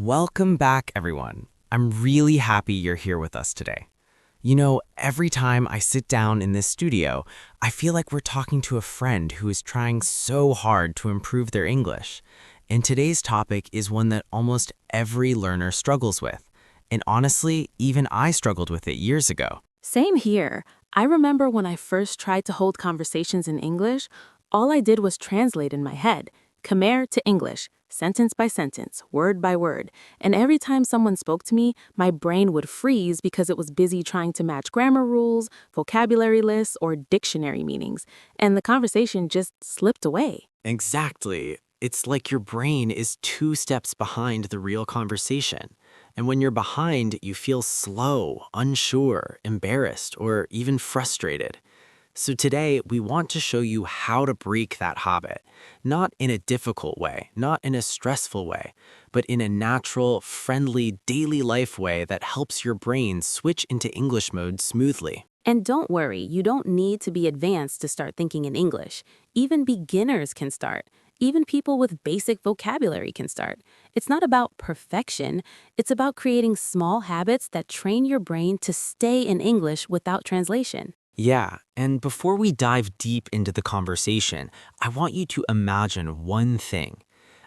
Welcome back, everyone. I'm really happy you're here with us today. You know, every time I sit down in this studio, I feel like we're talking to a friend who is trying so hard to improve their English. And today's topic is one that almost every learner struggles with. And honestly, even I struggled with it years ago. Same here. I remember when I first tried to hold conversations in English, all I did was translate in my head, Khmer to English, sentence by sentence, word by word. And every time someone spoke to me, my brain would freeze because it was busy trying to match grammar rules, vocabulary lists, or dictionary meanings. And the conversation just slipped away. Exactly. It's like your brain is 2 steps behind the real conversation. And when you're behind, you feel slow, unsure, embarrassed, or even frustrated. So today, we want to show you how to break that habit, not in a difficult way, not in a stressful way, but in a natural, friendly, daily life way that helps your brain switch into English mode smoothly. And don't worry, you don't need to be advanced to start thinking in English. Even beginners can start. Even people with basic vocabulary can start. It's not about perfection. It's about creating small habits that train your brain to stay in English without translation. Yeah, and before we dive deep into the conversation, I want you to imagine one thing.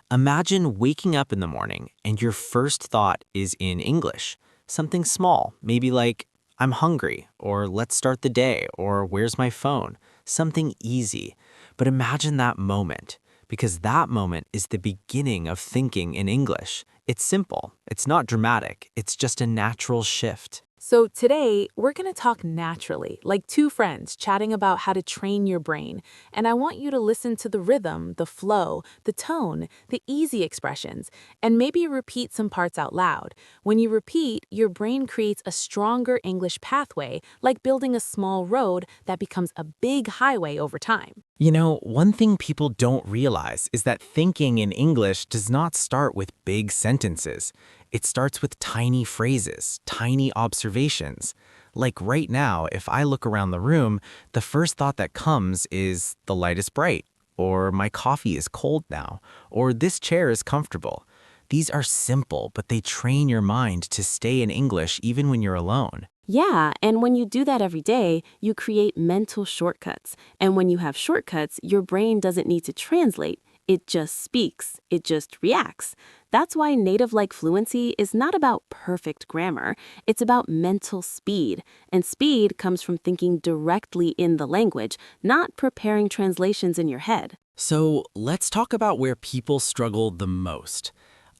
Imagine waking up in the morning and your first thought is in English. Something small, maybe like, I'm hungry, or let's start the day, or where's my phone? Something easy. But imagine that moment, because that moment is the beginning of thinking in English. It's simple, it's not dramatic, it's just a natural shift. So today, we're going to talk naturally, like two friends chatting about how to train your brain. And I want you to listen to the rhythm, the flow, the tone, the easy expressions, and maybe repeat some parts out loud. When you repeat, your brain creates a stronger English pathway, like building a small road that becomes a big highway over time. You know, one thing people don't realize is that thinking in English does not start with big sentences. It starts with tiny phrases, tiny observations. Like right now, if I look around the room, the first thought that comes is the light is bright, or my coffee is cold now, or this chair is comfortable. These are simple, but they train your mind to stay in English even when you're alone. Yeah, and when you do that every day, you create mental shortcuts. And when you have shortcuts, your brain doesn't need to translate. It just speaks. It just reacts. That's why native-like fluency is not about perfect grammar. It's about mental speed. And speed comes from thinking directly in the language, not preparing translations in your head. So let's talk about where people struggle the most.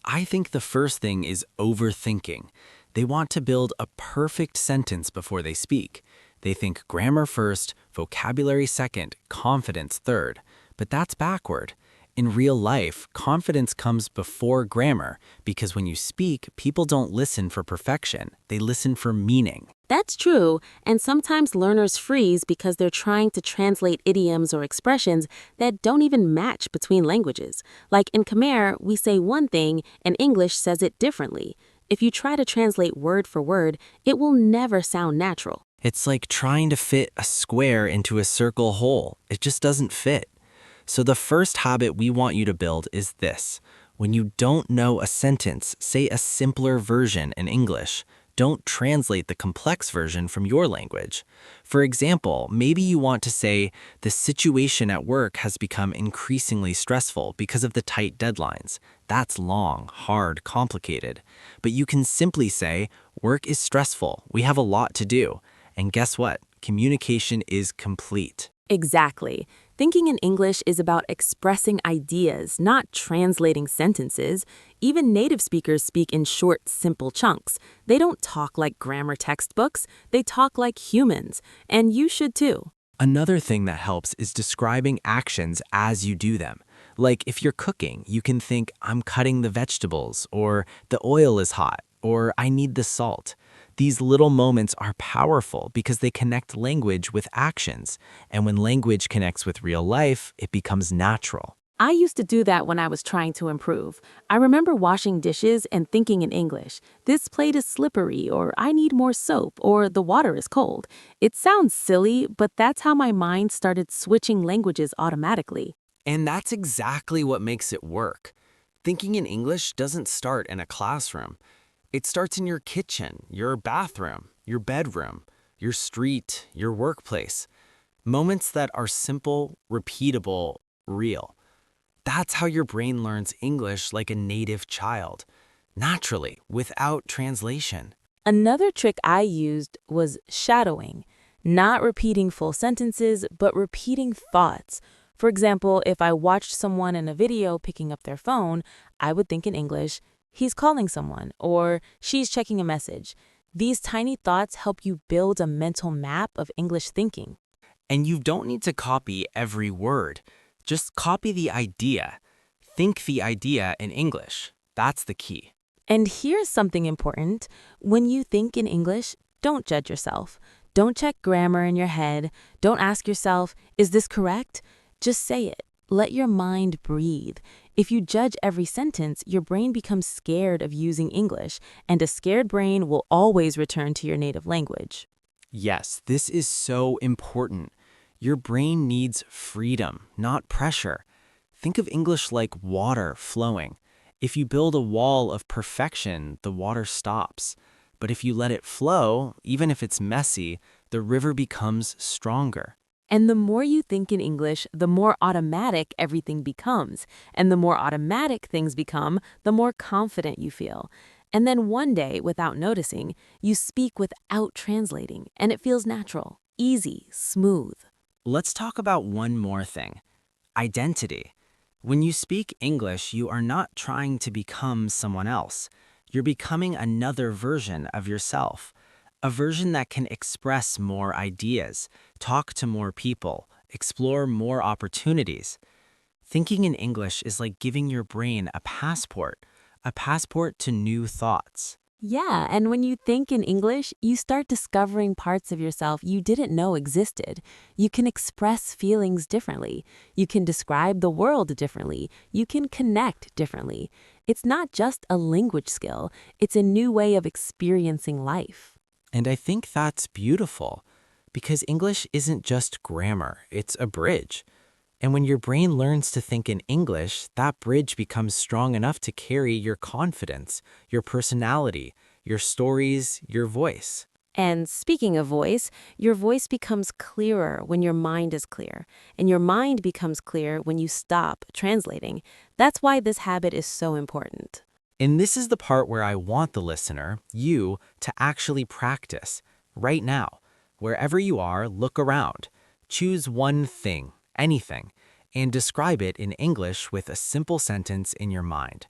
I think the first thing is overthinking. They want to build a perfect sentence before they speak. They think grammar first, vocabulary second, confidence third. But that's backward. In real life, confidence comes before grammar because when you speak, people don't listen for perfection. They listen for meaning. That's true, and sometimes learners freeze because they're trying to translate idioms or expressions that don't even match between languages. Like in Khmer, we say one thing and English says it differently. If you try to translate word for word, it will never sound natural. It's like trying to fit a square into a circle hole. It just doesn't fit. So the first habit we want you to build is this. When you don't know a sentence, say a simpler version in English. Don't translate the complex version from your language. For example, maybe you want to say, the situation at work has become increasingly stressful because of the tight deadlines. That's long, hard, complicated. But you can simply say, work is stressful, we have a lot to do. And guess what? Communication is complete. Exactly. Thinking in English is about expressing ideas, not translating sentences. Even native speakers speak in short, simple chunks. They don't talk like grammar textbooks. They talk like humans. And you should too. Another thing that helps is describing actions as you do them. Like if you're cooking, you can think, I'm cutting the vegetables, or the oil is hot, or I need the salt. These little moments are powerful because they connect language with actions. And when language connects with real life, it becomes natural. I used to do that when I was trying to improve. I remember washing dishes and thinking in English, this plate is slippery, or I need more soap, or the water is cold. It sounds silly, but that's how my mind started switching languages automatically. And that's exactly what makes it work. Thinking in English doesn't start in a classroom. It starts in your kitchen, your bathroom, your bedroom, your street, your workplace. Moments that are simple, repeatable, real. That's how your brain learns English like a native child, naturally, without translation. Another trick I used was shadowing, not repeating full sentences, but repeating thoughts. For example, if I watched someone in a video picking up their phone, I would think in English, he's calling someone, or she's checking a message. These tiny thoughts help you build a mental map of English thinking. And you don't need to copy every word. Just copy the idea. Think the idea in English. That's the key. And here's something important. When you think in English, don't judge yourself. Don't check grammar in your head. Don't ask yourself, is this correct? Just say it. Let your mind breathe. If you judge every sentence, your brain becomes scared of using English, and a scared brain will always return to your native language. Yes, this is so important. Your brain needs freedom, not pressure. Think of English like water flowing. If you build a wall of perfection, the water stops. But if you let it flow, even if it's messy, the river becomes stronger. And the more you think in English, the more automatic everything becomes. And the more automatic things become, the more confident you feel. And then one day, without noticing, you speak without translating, and it feels natural, easy, smooth. Let's talk about one more thing. Identity. When you speak English, you are not trying to become someone else. You're becoming another version of yourself. A version that can express more ideas, talk to more people, explore more opportunities. Thinking in English is like giving your brain a passport to new thoughts. Yeah, and when you think in English, you start discovering parts of yourself you didn't know existed. You can express feelings differently. You can describe the world differently. You can connect differently. It's not just a language skill, it's a new way of experiencing life. And I think that's beautiful, because English isn't just grammar, it's a bridge. And when your brain learns to think in English, that bridge becomes strong enough to carry your confidence, your personality, your stories, your voice. And speaking of voice, your voice becomes clearer when your mind is clear, and your mind becomes clear when you stop translating. That's why this habit is so important. And this is the part where I want the listener, you, to actually practice, right now. Wherever you are, look around. Choose one thing, anything, and describe it in English with a simple sentence in your mind.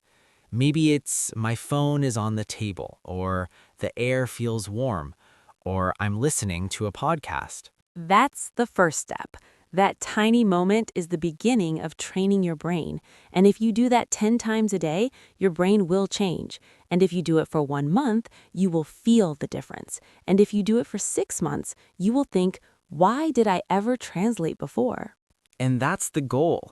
Maybe it's, my phone is on the table, or the air feels warm, or I'm listening to a podcast. That's the first step. That tiny moment is the beginning of training your brain. And if you do that 10 times a day, your brain will change. And if you do it for 1 month, you will feel the difference. And if you do it for 6 months, you will think, why did I ever translate before? And that's the goal.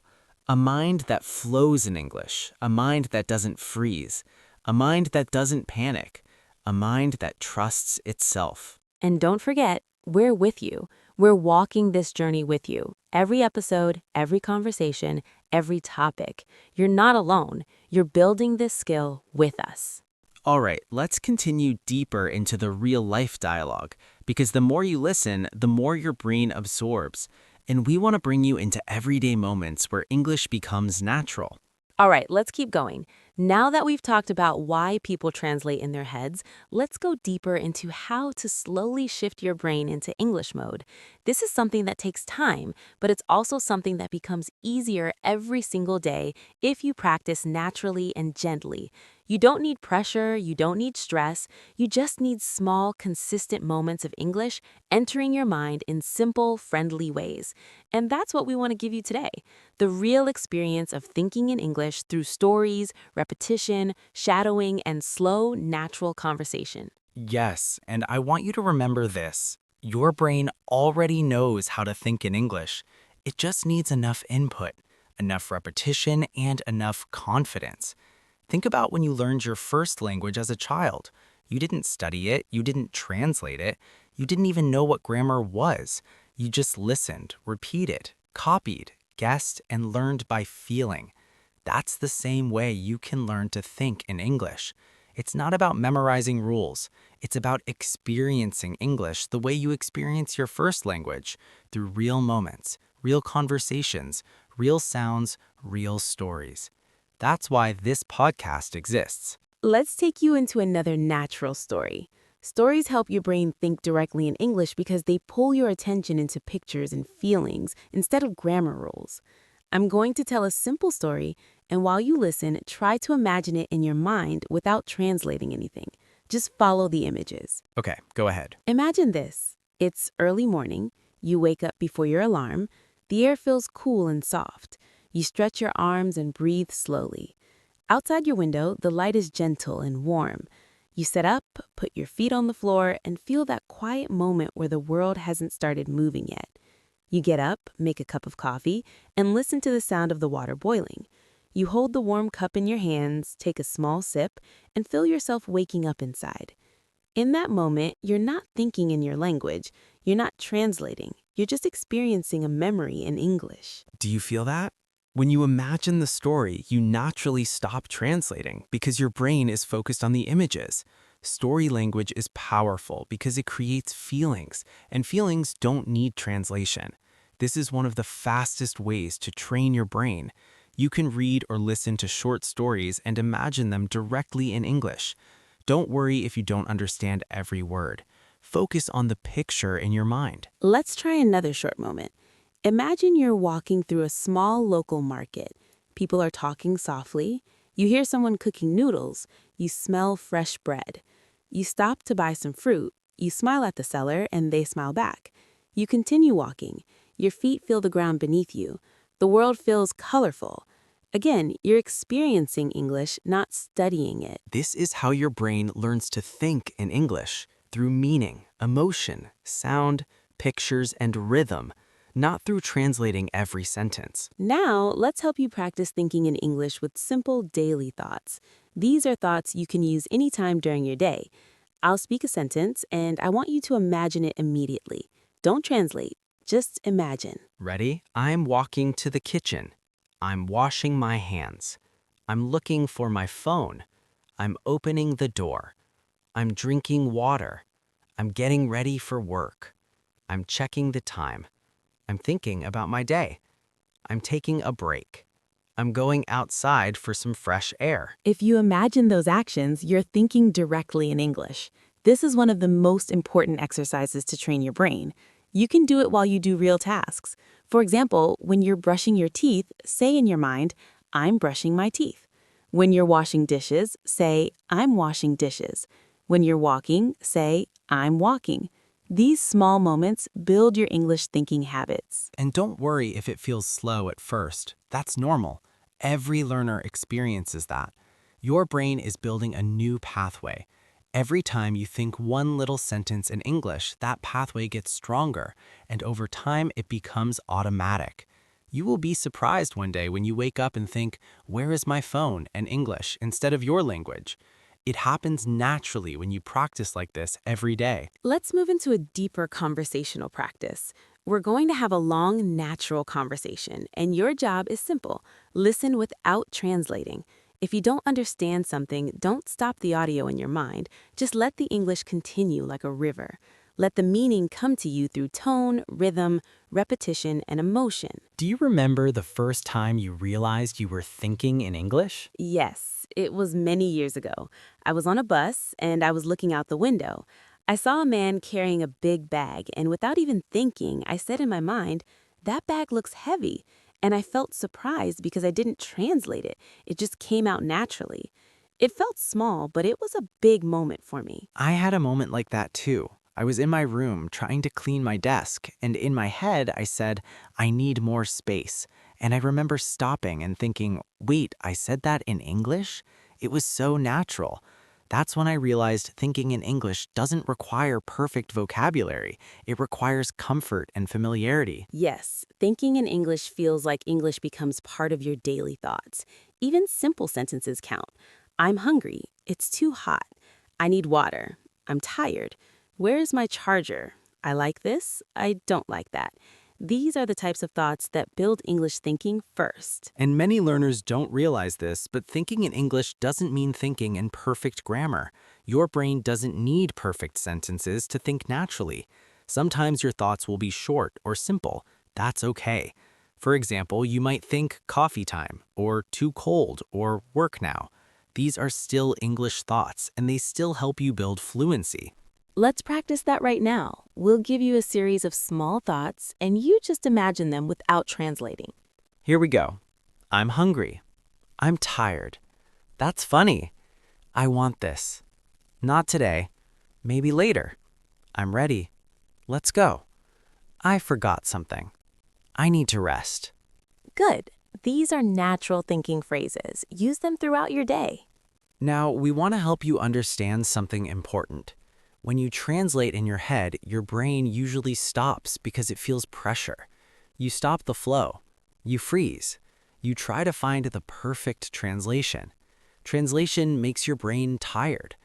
A mind that flows in English, a mind that doesn't freeze, a mind that doesn't panic, a mind that trusts itself. And don't forget, we're with you. We're walking this journey with you. Every episode, every conversation, every topic. You're not alone. You're building this skill with us. All right, let's continue deeper into the real-life dialogue, because the more you listen, the more your brain absorbs. And we want to bring you into everyday moments where English becomes natural. All right, let's keep going. Now that we've talked about why people translate in their heads, let's go deeper into how to slowly shift your brain into English mode. This is something that takes time, but it's also something that becomes easier every single day if you practice naturally and gently. You don't need pressure, you don't need stress, you just need small, consistent moments of English entering your mind in simple, friendly ways. And that's what we want to give you today. The real experience of thinking in English through stories, repetition, shadowing, and slow, natural conversation. Yes, and I want you to remember this. Your brain already knows how to think in English. It just needs enough input, enough repetition, and enough confidence. Think about when you learned your first language as a child. You didn't study it, you didn't translate it, you didn't even know what grammar was. You just listened, repeated, copied, guessed, and learned by feeling. That's the same way you can learn to think in English. It's not about memorizing rules. It's about experiencing English the way you experience your first language, through real moments, real conversations, real sounds, real stories. That's why this podcast exists. Let's take you into another natural story. Stories help your brain think directly in English because they pull your attention into pictures and feelings instead of grammar rules. I'm going to tell a simple story, and while you listen, try to imagine it in your mind without translating anything. Just follow the images. Okay, go ahead. Imagine this. It's early morning. You wake up before your alarm. The air feels cool and soft. You stretch your arms and breathe slowly. Outside your window, the light is gentle and warm. You sit up, put your feet on the floor, and feel that quiet moment where the world hasn't started moving yet. You get up, make a cup of coffee, and listen to the sound of the water boiling. You hold the warm cup in your hands, take a small sip, and feel yourself waking up inside. In that moment, you're not thinking in your language. You're not translating. You're just experiencing a memory in English. Do you feel that? When you imagine the story, you naturally stop translating because your brain is focused on the images. Story language is powerful because it creates feelings, and feelings don't need translation. This is one of the fastest ways to train your brain. You can read or listen to short stories and imagine them directly in English. Don't worry if you don't understand every word. Focus on the picture in your mind. Let's try another short moment. Imagine you're walking through a small local market. People are talking softly. You hear someone cooking noodles. You smell fresh bread. You stop to buy some fruit. You smile at the seller and they smile back. You continue walking. Your feet feel the ground beneath you. The world feels colorful. Again, you're experiencing English, not studying it. This is how your brain learns to think in English, through meaning, emotion, sound, pictures, and rhythm, not through translating every sentence. Now, let's help you practice thinking in English with simple daily thoughts. These are thoughts you can use anytime during your day. I'll speak a sentence, and I want you to imagine it immediately. Don't translate, just imagine. Ready? I'm walking to the kitchen. I'm washing my hands. I'm looking for my phone. I'm opening the door. I'm drinking water. I'm getting ready for work. I'm checking the time. I'm thinking about my day. I'm taking a break. I'm going outside for some fresh air. If you imagine those actions, you're thinking directly in English. This is one of the most important exercises to train your brain. You can do it while you do real tasks. For example, when you're brushing your teeth, say in your mind, I'm brushing my teeth. When you're washing dishes, say, I'm washing dishes. When you're walking, say, I'm walking. These small moments build your English thinking habits. And don't worry if it feels slow at first. That's normal. Every learner experiences that. Your brain is building a new pathway. Every time you think one little sentence in English, that pathway gets stronger, and over time it becomes automatic. You will be surprised one day when you wake up and think, where is my phone in English instead of your language? It happens naturally when you practice like this every day. Let's move into a deeper conversational practice. We're going to have a long, natural conversation, and your job is simple. Listen without translating. If you don't understand something, don't stop the audio in your mind. Just let the English continue like a river. Let the meaning come to you through tone, rhythm, repetition, and emotion. Do you remember the first time you realized you were thinking in English? Yes, it was many years ago. I was on a bus, and I was looking out the window. I saw a man carrying a big bag, and without even thinking, I said in my mind, that bag looks heavy. And I felt surprised because I didn't translate it. It just came out naturally. It felt small, but it was a big moment for me. I had a moment like that too. I was in my room trying to clean my desk, and in my head I said, I need more space. And I remember stopping and thinking, wait, I said that in English? It was so natural. That's when I realized thinking in English doesn't require perfect vocabulary. It requires comfort and familiarity. Yes, thinking in English feels like English becomes part of your daily thoughts. Even simple sentences count. I'm hungry. It's too hot. I need water. I'm tired. Where is my charger? I like this. I don't like that. These are the types of thoughts that build English thinking first. And many learners don't realize this, but thinking in English doesn't mean thinking in perfect grammar. Your brain doesn't need perfect sentences to think naturally. Sometimes your thoughts will be short or simple. That's okay. For example, you might think coffee time, or too cold, or work now. These are still English thoughts, and they still help you build fluency. Let's practice that right now. We'll give you a series of small thoughts, and you just imagine them without translating. Here we go. I'm hungry. I'm tired. That's funny. I want this. Not today. Maybe later. I'm ready. Let's go. I forgot something. I need to rest. Good. These are natural thinking phrases. Use them throughout your day. Now, we want to help you understand something important. When you translate in your head, your brain usually stops because it feels pressure. You stop the flow. You freeze. You try to find the perfect translation. Translation makes your brain tired.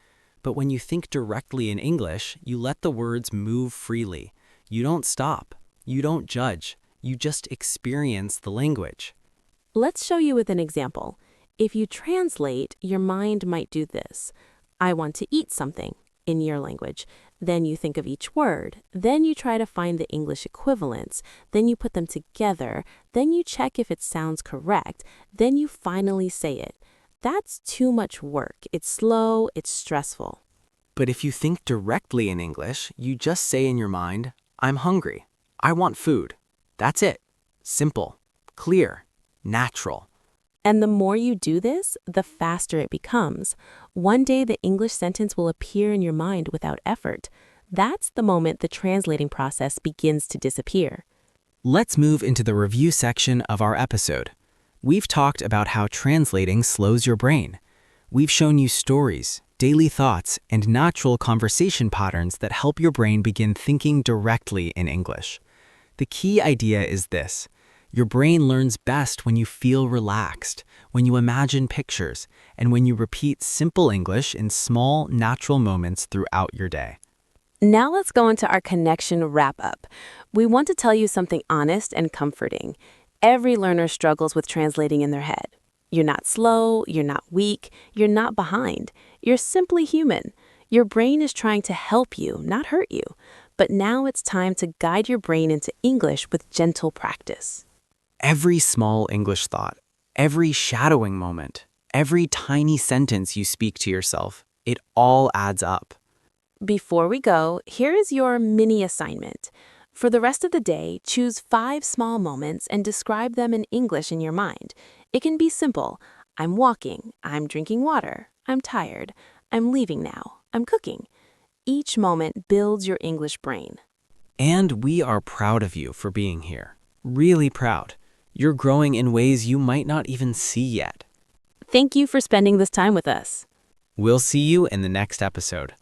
But when you think directly in English, you let the words move freely. You don't stop. You don't judge. You just experience the language. Let's show you with an example. If you translate, your mind might do this. I want to eat something in your language. Then you think of each word. Then you try to find the English equivalents. Then you put them together. Then you check if it sounds correct. Then you finally say it. That's too much work. It's slow. It's stressful. But if you think directly in English, you just say in your mind, I'm hungry. I want food. That's it. Simple, clear, natural. And the more you do this, the faster it becomes. One day the English sentence will appear in your mind without effort. That's the moment the translating process begins to disappear. Let's move into the review section of our episode. We've talked about how translating slows your brain. We've shown you stories, daily thoughts, and natural conversation patterns that help your brain begin thinking directly in English. The key idea is this. Your brain learns best when you feel relaxed, when you imagine pictures, and when you repeat simple English in small, natural moments throughout your day. Now let's go into our connection wrap-up. We want to tell you something honest and comforting. Every learner struggles with translating in their head. You're not slow, you're not weak, you're not behind. You're simply human. Your brain is trying to help you, not hurt you. But now it's time to guide your brain into English with gentle practice. Every small English thought, every shadowing moment, every tiny sentence you speak to yourself, it all adds up. Before we go, here is your mini assignment. For the rest of the day, choose 5 small moments and describe them in English in your mind. It can be simple. I'm walking. I'm drinking water. I'm tired. I'm leaving now. I'm cooking. Each moment builds your English brain. And we are proud of you for being here. Really proud. You're growing in ways you might not even see yet. Thank you for spending this time with us. We'll see you in the next episode.